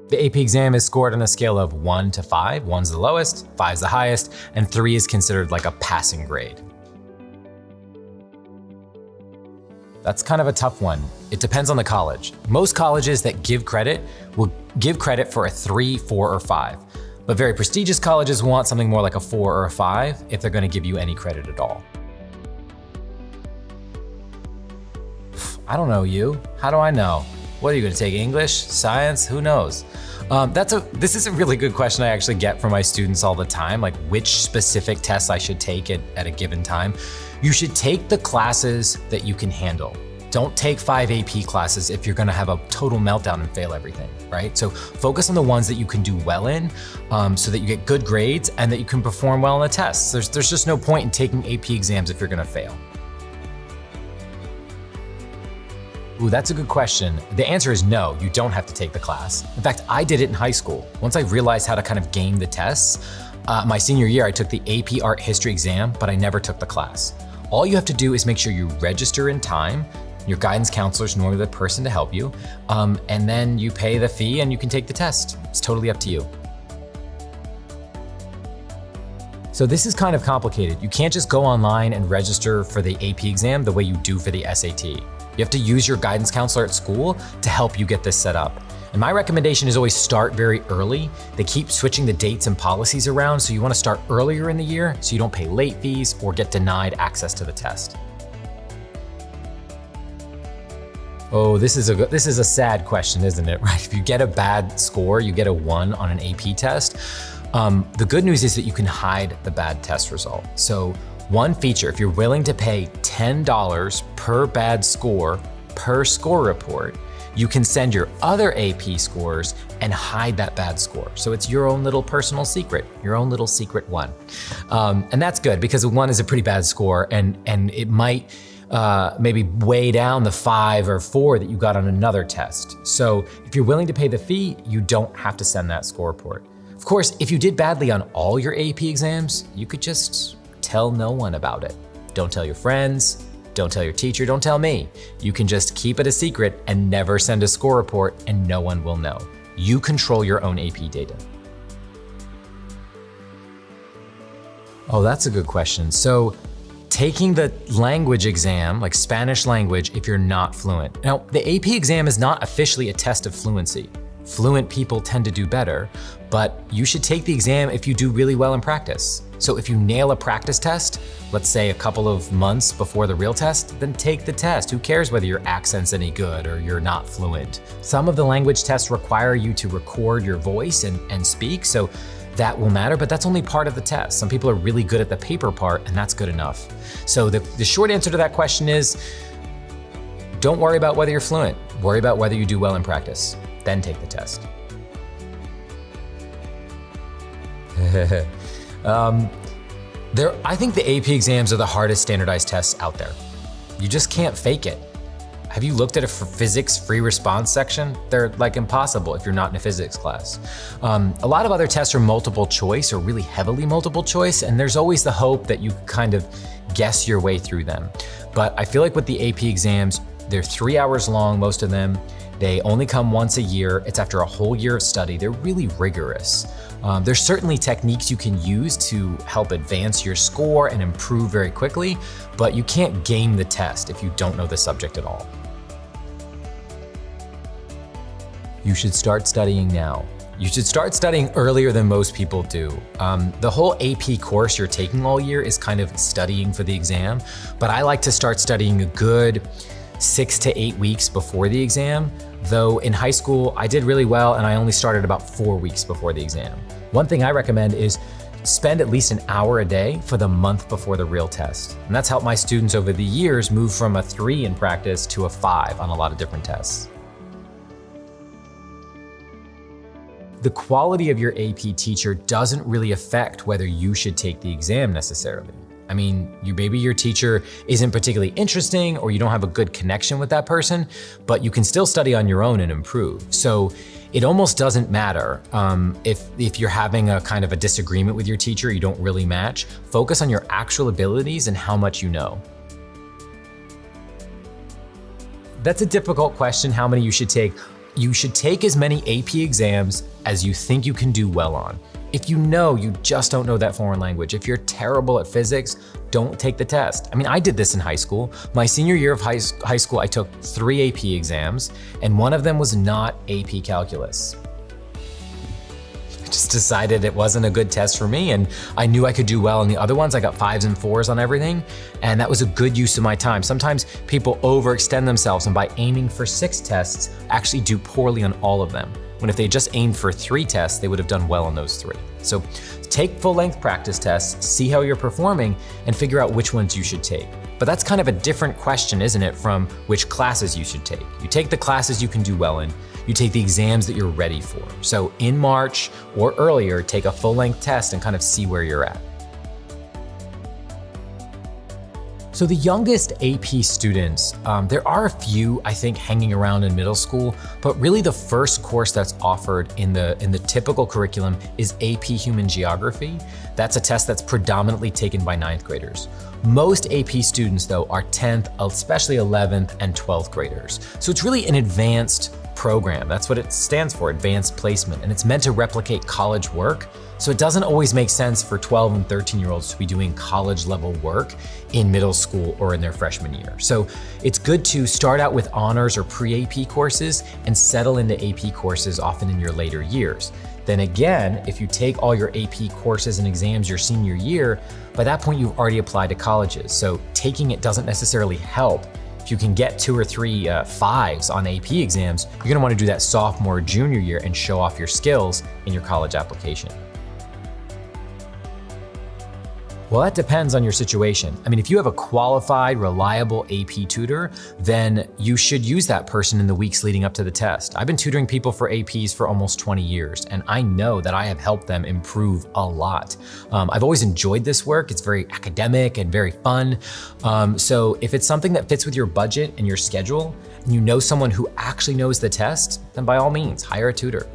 The AP exam is scored on a scale of 1 to 5. 1's the lowest, 5's the highest, and 3 is considered like a passing grade. That's kind of a tough one. It depends on the college. Most colleges that give credit will give credit for a 3, 4, or 5. But very prestigious colleges want something more like a 4 or a 5 if they're gonna give you any credit at all. I don't know you. How do I know? What are you gonna take, English, science? Who knows? This is a really good question I actually get from my students all the time, like which specific tests I should take at a given time. You should take the classes that you can handle. Don't take 5 AP classes if you're gonna have a total meltdown and fail everything, right? So focus on the ones that you can do well in so that you get good grades and that you can perform well on the tests. There's just no point in taking AP exams if you're gonna fail. Ooh, that's a good question. The answer is no, you don't have to take the class. In fact, I did it in high school. Once I realized how to kind of game the tests, my senior year, I took the AP Art History exam, but I never took the class. All you have to do is make sure you register in time. Your guidance counselor is normally the person to help you, and then you pay the fee and you can take the test. It's totally up to you. So this is kind of complicated. You can't just go online and register for the AP exam the way you do for the SAT. You have to use your guidance counselor at school to help you get this set up. And my recommendation is always start very early. They keep switching the dates and policies around, so you wanna start earlier in the year so you don't pay late fees or get denied access to the test. Oh, this is a sad question, isn't it? Right? If you get a bad score, you get a 1 on an AP test. The good news is that you can hide the bad test result. So one feature, if you're willing to pay $10 per bad score per score report, you can send your other AP scores and hide that bad score. So it's your own little personal secret, your own little secret 1. And that's good because a 1 is a pretty bad score and it might maybe weigh down the 5 or 4 that you got on another test. So if you're willing to pay the fee, you don't have to send that score report. Of course, if you did badly on all your AP exams, you could just tell no one about it. Don't tell your friends, don't tell your teacher, don't tell me. You can just keep it a secret and never send a score report and no one will know. You control your own AP data. Oh, that's a good question. So taking the language exam, like Spanish language, if you're not fluent. Now, the AP exam is not officially a test of fluency. Fluent people tend to do better, but you should take the exam if you do really well in practice. So if you nail a practice test, let's say a couple of months before the real test, then take the test. Who cares whether your accent's any good or you're not fluent? Some of the language tests require you to record your voice and speak, so that will matter, but that's only part of the test. Some people are really good at the paper part, and that's good enough. So the short answer to that question is, don't worry about whether you're fluent. Worry about whether you do well in practice. Then take the test. I think the AP exams are the hardest standardized tests out there. You just can't fake it. Have you looked at a physics free response section? They're like impossible if you're not in a physics class. A lot of other tests are multiple choice or really heavily multiple choice, and there's always the hope that you kind of guess your way through them. But I feel like with the AP exams, they're 3 hours long, most of them. They only come once a year. It's after a whole year of study. They're really rigorous. There's certainly techniques you can use to help advance your score and improve very quickly, but you can't game the test if you don't know the subject at all. You should start studying now. You should start studying earlier than most people do. The whole AP course you're taking all year is kind of studying for the exam, but I like to start studying a good 6 to 8 weeks before the exam, though in high school I did really well and I only started about 4 weeks before the exam. One thing I recommend is spend at least an hour a day for the month before the real test. And that's helped my students over the years move from a 3 in practice to a 5 on a lot of different tests. The quality of your AP teacher doesn't really affect whether you should take the exam necessarily. I mean, maybe your teacher isn't particularly interesting or you don't have a good connection with that person, but you can still study on your own and improve. So it almost doesn't matter if you're having a kind of a disagreement with your teacher, you don't really match. Focus on your actual abilities and how much you know. That's a difficult question, how many you should take. you should take as many AP exams as you think you can do well on. If you know you just don't know that foreign language, if you're terrible at physics, don't take the test. I mean, I did this in high school. My senior year of high school, I took 3 AP exams, and one of them was not AP Calculus. I just decided it wasn't a good test for me, and I knew I could do well in the other ones. I got 5s and 4s on everything, and that was a good use of my time. Sometimes people overextend themselves, and by aiming for 6 tests, actually do poorly on all of them. When if they just aimed for 3 tests, they would have done well on those 3. So take full-length practice tests, see how you're performing, and figure out which ones you should take. But that's kind of a different question, isn't it, from which classes you should take. You take the classes you can do well in, you take the exams that you're ready for. So in March or earlier, take a full-length test and kind of see where you're at. So the youngest AP students, there are a few, I think, hanging around in middle school, but really the first course that's offered in the typical curriculum is AP Human Geography. That's a test that's predominantly taken by 9th graders. Most AP students, though, are 10th, especially 11th and 12th graders. So it's really an advanced program. That's what it stands for, advanced placement, and it's meant to replicate college work. So it doesn't always make sense for 12 and 13-year-olds to be doing college level work in middle school or in their freshman year. So it's good to start out with honors or pre-AP courses and settle into AP courses often in your later years. Then again, if you take all your AP courses and exams your senior year, by that point you've already applied to colleges. So taking it doesn't necessarily help. If you can get 2 or 3 5s on AP exams, you're gonna wanna do that sophomore or junior year and show off your skills in your college application. Well, that depends on your situation. I mean, if you have a qualified, reliable AP tutor, then you should use that person in the weeks leading up to the test. I've been tutoring people for APs for almost 20 years, and I know that I have helped them improve a lot. I've always enjoyed this work. It's very academic and very fun. So if it's something that fits with your budget and your schedule, and you know someone who actually knows the test, then by all means, hire a tutor.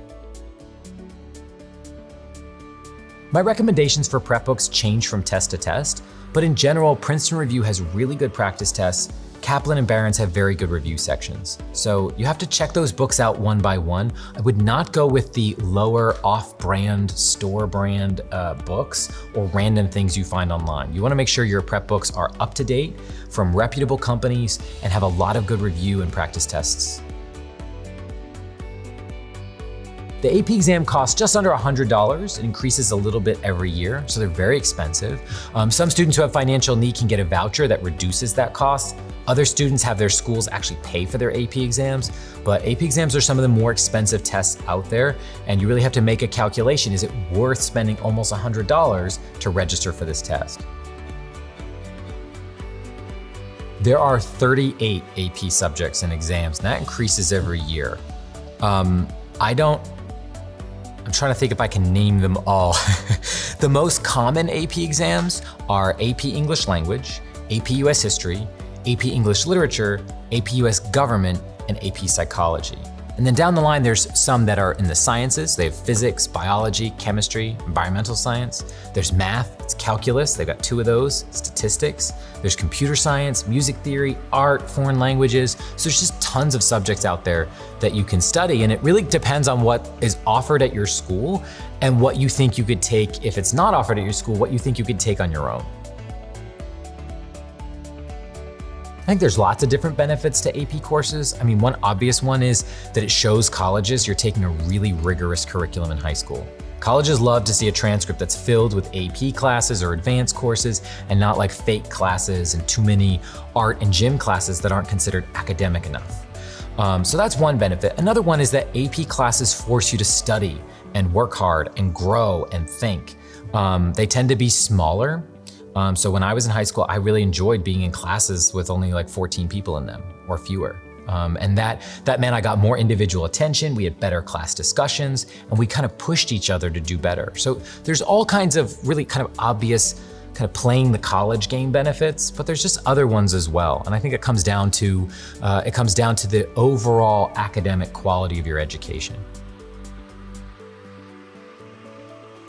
My recommendations for prep books change from test to test, but in general, Princeton Review has really good practice tests. Kaplan and Barron's have very good review sections. So you have to check those books out one by one. I would not go with the lower off-brand, store brand books or random things you find online. You wanna make sure your prep books are up to date from reputable companies and have a lot of good review and practice tests. The AP exam costs just under $100. It increases a little bit every year, so they're very expensive. Some students who have financial need can get a voucher that reduces that cost. Other students have their schools actually pay for their AP exams, but AP exams are some of the more expensive tests out there, and you really have to make a calculation. Is it worth spending almost $100 to register for this test? There are 38 AP subjects and exams, and that increases every year. I'm trying to think if I can name them all. The most common AP exams are AP English Language, AP US History, AP English Literature, AP US Government, and AP Psychology. And then down the line, there's some that are in the sciences. They have physics, biology, chemistry, environmental science. There's math, it's calculus, they've got 2 of those, statistics. There's computer science, music theory, art, foreign languages. So there's just tons of subjects out there that you can study, and it really depends on what is offered at your school and what you think you could take, if it's not offered at your school, what you think you could take on your own. I think there's lots of different benefits to AP courses. I mean, one obvious one is that it shows colleges you're taking a really rigorous curriculum in high school. Colleges love to see a transcript that's filled with AP classes or advanced courses and not like fake classes and too many art and gym classes that aren't considered academic enough. So that's one benefit. Another one is that AP classes force you to study and work hard and grow and think. They tend to be smaller. So when I was in high school, I really enjoyed being in classes with only like 14 people in them or fewer. And that meant I got more individual attention, we had better class discussions, and we kind of pushed each other to do better. So there's all kinds of really kind of obvious kind of playing the college game benefits, but there's just other ones as well. And I think it comes down to the overall academic quality of your education.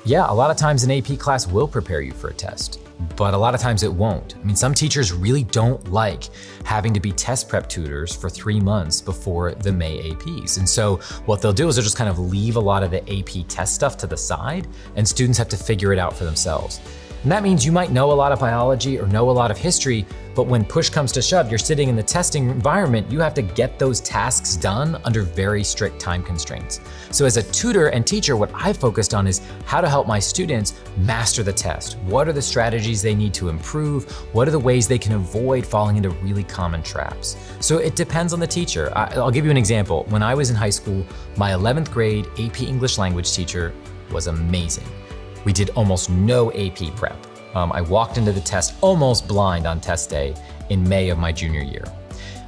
Yeah, a lot of times an AP class will prepare you for a test, but a lot of times it won't. I mean, some teachers really don't like having to be test prep tutors for 3 months before the May APs. And so what they'll do is they'll just kind of leave a lot of the AP test stuff to the side, and students have to figure it out for themselves. And that means you might know a lot of biology or know a lot of history, but when push comes to shove, you're sitting in the testing environment, you have to get those tasks done under very strict time constraints. So as a tutor and teacher, what I focused on is how to help my students master the test. What are the strategies they need to improve? What are the ways they can avoid falling into really common traps? So it depends on the teacher. I'll give you an example. When I was in high school, my 11th grade AP English language teacher was amazing. We did almost no AP prep. I walked into the test almost blind on test day in May of my junior year.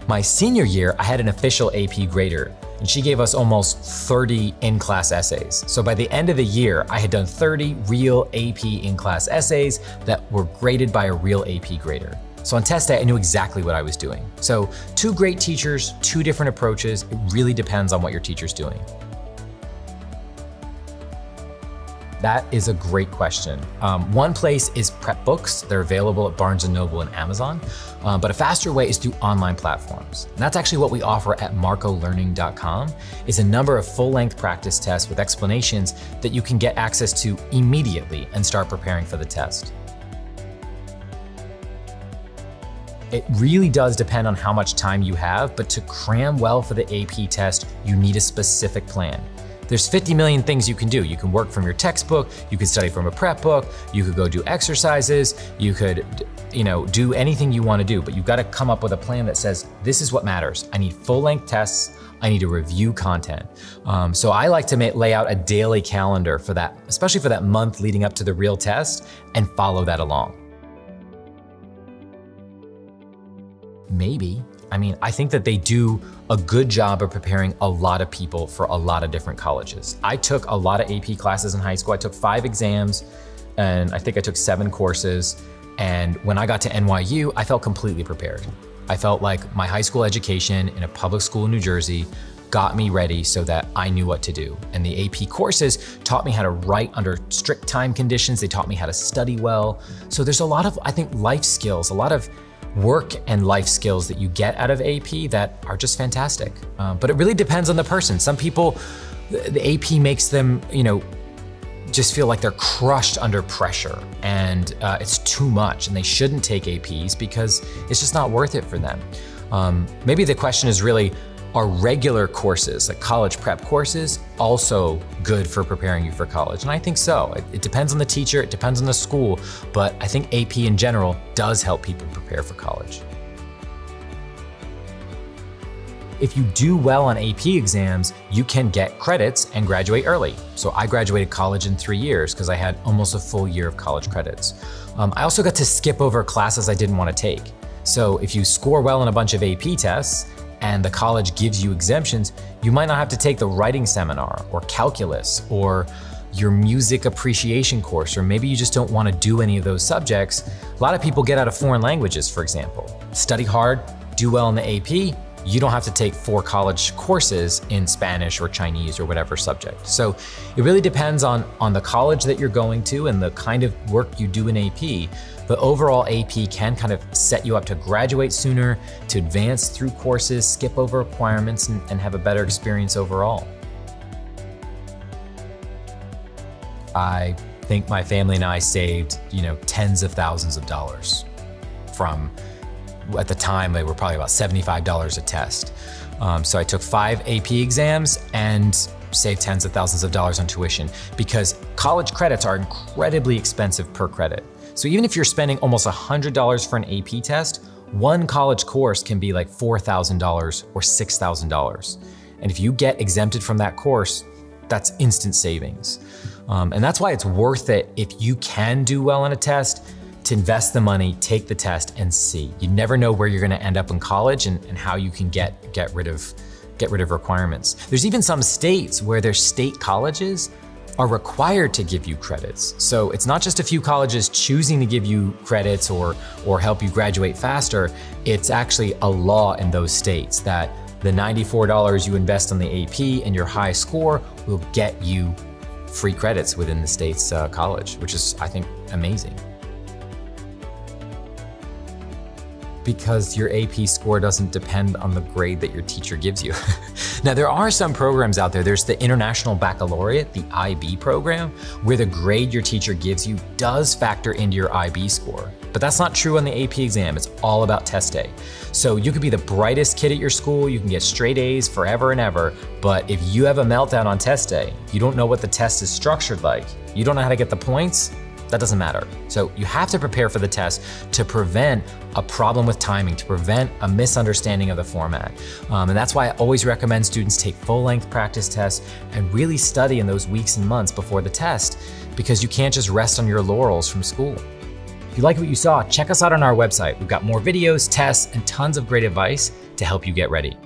My senior year, I had an official AP grader, and she gave us almost 30 in-class essays. So by the end of the year, I had done 30 real AP in-class essays that were graded by a real AP grader. So on test day, I knew exactly what I was doing. So 2 great teachers, 2 different approaches. It really depends on what your teacher's doing. That is a great question. One place is prep books. They're available at Barnes & Noble and Amazon, but a faster way is through online platforms. And that's actually what we offer at marcolearning.com, is a number of full-length practice tests with explanations that you can get access to immediately and start preparing for the test. It really does depend on how much time you have, but to cram well for the AP test, you need a specific plan. There's 50 million things you can do. You can work from your textbook, you could study from a prep book, you could go do exercises, you could, do anything you want to do, but you've got to come up with a plan that says, this is what matters. I need full-length tests, I need to review content. So I like to lay out a daily calendar for that, especially for that month leading up to the real test, and follow that along. Maybe. I think that they do a good job of preparing a lot of people for a lot of different colleges. I took a lot of AP classes in high school. I took 5 exams, and I think I took 7 courses. And when I got to NYU, I felt completely prepared. I felt like my high school education in a public school in New Jersey got me ready so that I knew what to do. And the AP courses taught me how to write under strict time conditions. They taught me how to study well. So there's a lot of, I think, life skills, a lot of work and life skills that you get out of AP that are just fantastic. But it really depends on the person. Some people, the AP makes them, just feel like they're crushed under pressure, and it's too much, and they shouldn't take APs because it's just not worth it for them. Maybe the question is really, are regular courses, like college prep courses, also good for preparing you for college? And I think so. It depends on the teacher, it depends on the school, but I think AP in general does help people prepare for college. If you do well on AP exams, you can get credits and graduate early. So I graduated college in 3 years because I had almost a full year of college credits. I also got to skip over classes I didn't want to take. So if you score well on a bunch of AP tests, and the college gives you exemptions, you might not have to take the writing seminar or calculus or your music appreciation course, or maybe you just don't want to do any of those subjects. A lot of people get out of foreign languages, for example. Study hard, do well in the AP, you don't have to take 4 college courses in Spanish or Chinese or whatever subject. So it really depends on the college that you're going to and the kind of work you do in AP. But overall, AP can kind of set you up to graduate sooner, to advance through courses, skip over requirements, and have a better experience overall. I think my family and I saved, tens of thousands of dollars from, at the time, they were probably about $75 a test. So I took 5 AP exams and saved tens of thousands of dollars on tuition, because college credits are incredibly expensive per credit. So even if you're spending almost $100 for an AP test, one college course can be like $4,000 or $6,000. And if you get exempted from that course, that's instant savings. And that's why it's worth it, if you can do well on a test, to invest the money, take the test, and see. You never know where you're gonna end up in college and how you can get rid of requirements. There's even some states where their state colleges are required to give you credits. So it's not just a few colleges choosing to give you credits or help you graduate faster. It's actually a law in those states that the $94 you invest on the AP and your high score will get you free credits within the state's college, which is, I think, amazing. Because your AP score doesn't depend on the grade that your teacher gives you. Now, there are some programs out there. There's the International Baccalaureate, the IB program, where the grade your teacher gives you does factor into your IB score. But that's not true on the AP exam. It's all about test day. So you could be the brightest kid at your school, you can get straight A's forever and ever, but if you have a meltdown on test day, you don't know what the test is structured like, you don't know how to get the points, that doesn't matter. So you have to prepare for the test to prevent a problem with timing, to prevent a misunderstanding of the format. And that's why I always recommend students take full-length practice tests and really study in those weeks and months before the test, because you can't just rest on your laurels from school. If you like what you saw, check us out on our website. We've got more videos, tests, and tons of great advice to help you get ready.